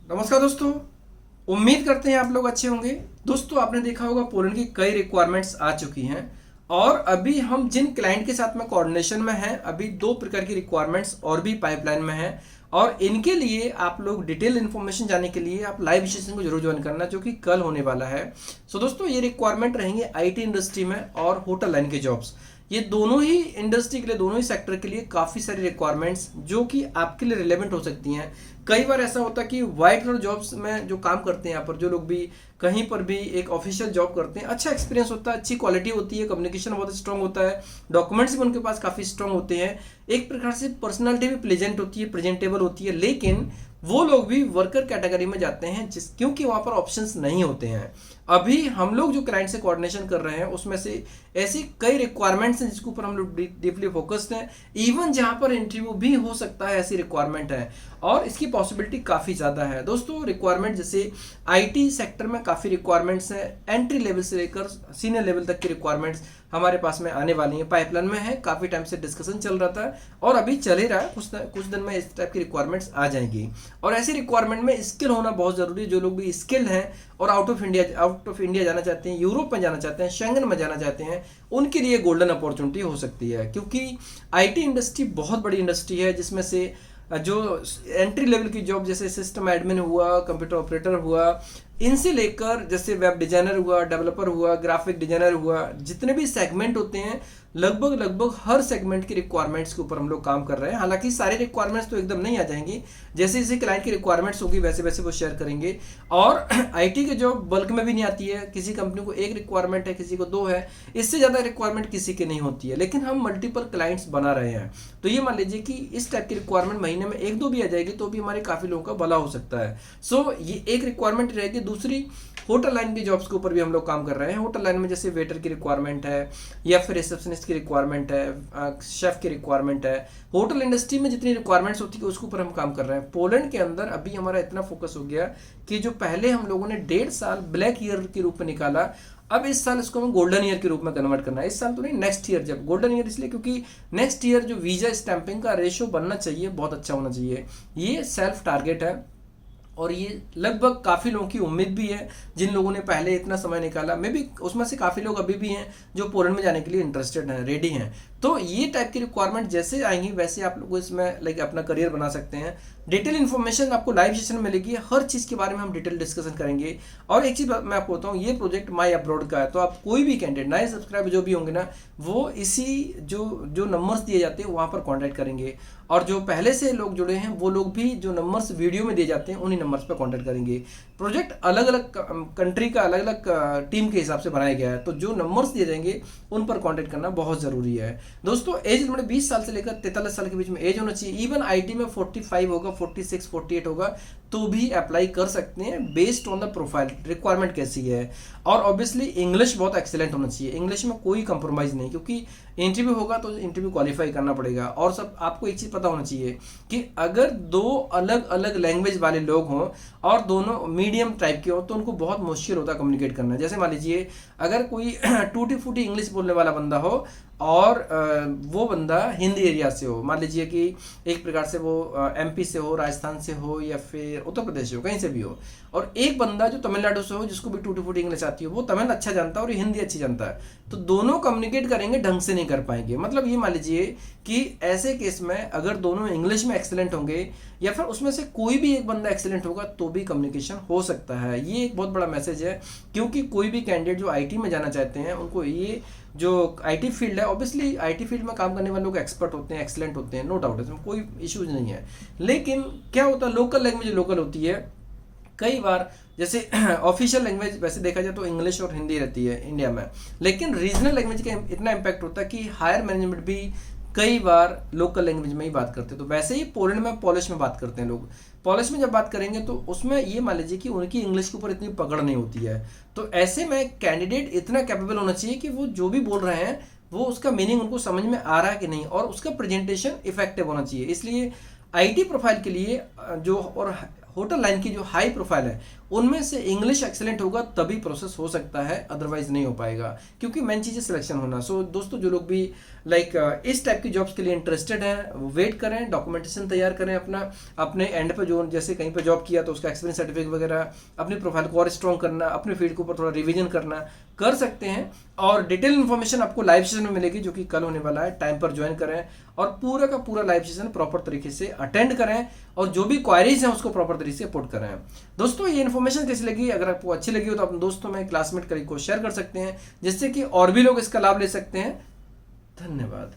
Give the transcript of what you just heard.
नमस्कार दोस्तों। उम्मीद करते हैं आप लोग अच्छे होंगे। दोस्तों, आपने देखा होगा पोलैंड की कई रिक्वायरमेंट्स आ चुकी हैं और अभी हम जिन क्लाइंट के साथ में कोऑर्डिनेशन में हैं, अभी दो प्रकार की रिक्वायरमेंट्स और भी पाइपलाइन में हैं और इनके लिए आप लोग डिटेल इन्फॉर्मेशन जानने के लिए आप लाइव सेशन को जरूर ज्वाइन करना, जो कि कल होने वाला है। दोस्तों, ये रिक्वायरमेंट रहेंगे आईटी इंडस्ट्री में और होटल लाइन के जॉब्स। ये दोनों ही इंडस्ट्री के लिए, दोनों ही सेक्टर के लिए काफ़ी सारी रिक्वायरमेंट्स जो कि आपके लिए रिलेवेंट हो सकती हैं। कई बार ऐसा होता है कि वाइट कलर जॉब्स में जो काम करते हैं, यहाँ पर जो लोग भी कहीं पर भी एक ऑफिशियल जॉब करते हैं, अच्छा एक्सपीरियंस होता है, अच्छी क्वालिटी होती है, कम्युनिकेशन बहुत स्ट्रांग होता है, डॉक्यूमेंट्स भी उनके पास काफ़ी स्ट्रांग होते हैं, एक प्रकार से पर्सनालिटी भी प्लेजेंट होती है, प्रेजेंटेबल होती है। लेकिन वो लोग भी वर्कर कैटेगरी में जाते हैं क्योंकि वहाँ पर ऑप्शंस नहीं होते हैं। अभी हम लोग जो क्लाइंट से कोऑर्डिनेशन कर रहे हैं उसमें से ऐसी कई रिक्वायरमेंट्स हैं जिसके ऊपर हम लोग डीपली फोकस्ड हैं। इवन जहाँ पर इंटरव्यू भी हो सकता है, ऐसी रिक्वायरमेंट है और इसकी पॉसिबिलिटी काफ़ी ज़्यादा है। दोस्तों, रिक्वायरमेंट जैसे आईटी सेक्टर में काफ़ी रिक्वायरमेंट्स हैं, एंट्री लेवल से लेकर सीनियर लेवल तक की रिक्वायरमेंट्स हमारे पास में आने वाली हैं, पाइपलाइन में है। काफ़ी टाइम से डिस्कशन चल रहा था और अभी चल ही रहा है, कुछ दिन में इस टाइप की रिक्वायरमेंट्स आ जाएंगी। और ऐसी रिक्वायरमेंट में स्किल होना बहुत ज़रूरी है। जो लोग भी स्किल्ड हैं और आउट ऑफ इंडिया जाना चाहते हैं, यूरोप में जाना चाहते हैं, शेंगन में जाना चाहते हैं, उनके लिए गोल्डन अपॉर्चुनिटी हो सकती है। क्योंकि आईटी इंडस्ट्री बहुत बड़ी इंडस्ट्री है जिसमें से जो एंट्री लेवल की जॉब जैसे सिस्टम एडमिन हुआ, कंप्यूटर ऑपरेटर हुआ, इनसे लेकर जैसे वेब डिजाइनर हुआ, डेवलपर हुआ, ग्राफिक डिजाइनर हुआ, जितने भी सेगमेंट होते हैं, लगभग हर सेगमेंट की रिक्वायरमेंट्स के ऊपर हम लोग काम कर रहे हैं। हालांकि सारी रिक्वायरमेंट्स तो एकदम नहीं आ जाएंगी, जैसे जैसे क्लाइंट की रिक्वायरमेंट्स होगी वैसे वैसे वो शेयर करेंगे। और आईटी के जॉब बल्क में भी नहीं आती है, किसी कंपनी को एक रिक्वायरमेंट है, किसी को दो है, इससे ज़्यादा रिक्वायरमेंट किसी की नहीं होती है। लेकिन हम मल्टीपल क्लाइंट्स बना रहे हैं, तो ये मान लीजिए कि इस टाइप की रिक्वायरमेंट महीने में एक दो भी आ जाएगी तो भी हमारे काफ़ी लोगों का भला हो सकता है। ये एक रिक्वायरमेंट रहेगी। दूसरी, होटल लाइन की जॉब्स के ऊपर भी हम लोग काम कर रहे हैं। होटल लाइन में जैसे वेटर की रिक्वायरमेंट है या फिर रिसेप्शनिस्ट की रिक्वायरमेंट है, शेफ की रिक्वायरमेंट है। होटल इंडस्ट्री में जितनी रिक्वायरमेंट्स होती है उसके ऊपर हम काम कर रहे हैं। पोलैंड के अंदर अभी हमारा इतना फोकस हो गया कि जो पहले हम लोगों ने 1.5 साल ब्लैक ईयर के रूप में निकाला, अब इस साल इसको हमें गोल्डन ईयर के रूप में कन्वर्ट करना है। इस साल तो नहीं, नेक्स्ट ईयर। जब गोल्डन ईयर इसलिए क्योंकि नेक्स्ट ईयर जो वीजा स्टैंपिंग का रेशो बनना चाहिए बहुत अच्छा होना चाहिए। ये सेल्फ टारगेट है और ये लगभग काफ़ी लोगों की उम्मीद भी है, जिन लोगों ने पहले इतना समय निकाला। मे भी उसमें से काफ़ी लोग अभी भी हैं जो पोलैंड में जाने के लिए इंटरेस्टेड हैं, रेडी हैं। तो ये टाइप की रिक्वायरमेंट जैसे आएंगी वैसे आप लोग इसमें अपना करियर बना सकते हैं। डिटेल इन्फॉर्मेशन आपको लाइव सेशन में मिलेगी, हर चीज़ के बारे में हम डिटेल डिस्कशन करेंगे। और एक चीज़ मैं आपको बताऊँ, ये प्रोजेक्ट माई अब्रॉड का है, तो आप कोई भी कैंडिडेट, नए सब्सक्राइबर जो भी होंगे ना, वो इसी जो नंबर्स दिए जाते हैं वहाँ पर कॉन्टैक्ट करेंगे। और जो पहले से लोग जुड़े हैं वो लोग भी जो नंबर्स वीडियो में दिए जाते हैं उन्हीं नंबर्स पर कॉन्टैक्ट करेंगे। प्रोजेक्ट अलग अलग कंट्री का अलग अलग टीम के हिसाब से बनाया गया है, तो जो नंबर्स दिए जाएंगे उन पर कॉन्टैक्ट करना बहुत ज़रूरी है। दोस्तों, एज लिमिट 20 साल से लेकर 43 साल के बीच में एज होना चाहिए। इवन आईटी में 45 होगा, 46, 48 होगा तो भी अप्लाई कर सकते हैं based on the profile, requirement कैसी है। और ऑब्वियसली इंग्लिश बहुत एक्सीलेंट होना चाहिए, इंग्लिश में कोई कंप्रोमाइज़ नहीं, क्योंकि इंटरव्यू होगा तो इंटरव्यू क्वालिफाई करना पड़ेगा। और सब आपको एक चीज़ पता होना चाहिए कि अगर दो अलग अलग लैंग्वेज वाले लोग हों और दोनों मीडियम टाइप के हों तो उनको बहुत मुश्किल होता है कम्युनिकेट करना। जैसे मान लीजिए अगर कोई टूटी फूटी इंग्लिश बोलने वाला बंदा हो और वो बंदा हिंदी एरिया से हो, मान लीजिए कि एक प्रकार से वो एमपी से हो, राजस्थान से हो या फिर उत्तर प्रदेश से हो, कहीं से भी हो, और एक बंदा जो तमिलनाडु से हो जिसको भी टूटी फूटी इंग्लिश आती हो, वो तमिल अच्छा जानता है और हिंदी अच्छी जानता है, तो दोनों कम्युनिकेट करेंगे ढंग से नहीं कर पाएंगे। मतलब ये मान लीजिए कि ऐसे केस में अगर दोनों इंग्लिश में एक्सीलेंट होंगे या फिर उसमें से कोई भी एक बंदा एक्सीलेंट होगा तो भी कम्युनिकेशन हो सकता है। ये एक बहुत बड़ा मैसेज है, क्योंकि कोई भी कैंडिडेट जो आईटी में जाना चाहते हैं उनको ये जो आईटी फील्ड है, ऑब्वियसली आईटी फील्ड में काम करने वाले लोग एक्सपर्ट होते हैं, एक्सीलेंट होते हैं, नो डाउट, इसमें कोई इश्यूज नहीं है। लेकिन क्या होता है, लोकल लैंग्वेज लोकल होती है। कई बार जैसे ऑफिशियल लैंग्वेज वैसे देखा जाए तो इंग्लिश और हिंदी रहती है इंडिया में, लेकिन रीजनल लैंग्वेज का इतना इम्पैक्ट होता है कि हायर मैनेजमेंट भी कई बार लोकल लैंग्वेज में ही बात करते हैं। तो वैसे ही पोलैंड में पॉलिश में बात करते हैं लोग। पॉलिश में जब बात करेंगे तो उसमें ये मान लीजिए कि उनकी इंग्लिश के ऊपर इतनी पकड़ नहीं होती है। तो ऐसे में कैंडिडेट इतना कैपेबल होना चाहिए कि वो जो भी बोल रहे हैं वो उसका मीनिंग उनको समझ में आ रहा है कि नहीं, और उसका प्रेजेंटेशन इफेक्टिव होना चाहिए। इसलिए आईटी प्रोफाइल के लिए जो और होटल लाइन की जो हाई प्रोफाइल है उनमें से इंग्लिश एक्सेलेंट होगा तभी प्रोसेस हो सकता है, अदरवाइज नहीं हो पाएगा, क्योंकि मेन चीज़ है सिलेक्शन होना। सो दोस्तों जो लोग भी इस टाइप की जॉब्स के लिए इंटरेस्टेड हैं वो वेट करें, डॉक्यूमेंटेशन तैयार करें अपना, अपने एंड पे जो जैसे कहीं पे जॉब किया तो उसका एक्सपीरियंस सर्टिफिकेट वगैरह, अपनी प्रोफाइल को और स्ट्रॉन्ग करना, अपने फील्ड के ऊपर थोड़ा रिवीजन करना कर सकते हैं। और डिटेल इन्फॉर्मेशन आपको लाइव सेशन में मिलेगी जो कि कल होने वाला है। टाइम पर ज्वाइन करें और पूरा का पूरा लाइव सेशन प्रॉपर तरीके से अटेंड करें और जो भी क्वारीज हैं उसको प्रॉपर तरीके से पुट करें। दोस्तों ये इन्फॉर्मेशन कैसी लगी, अगर आपको अच्छी लगी हो तो अपने दोस्तों में, क्लासमेट कलीग को शेयर कर सकते हैं, जिससे कि और भी लोग इसका लाभ ले सकते हैं। धन्यवाद।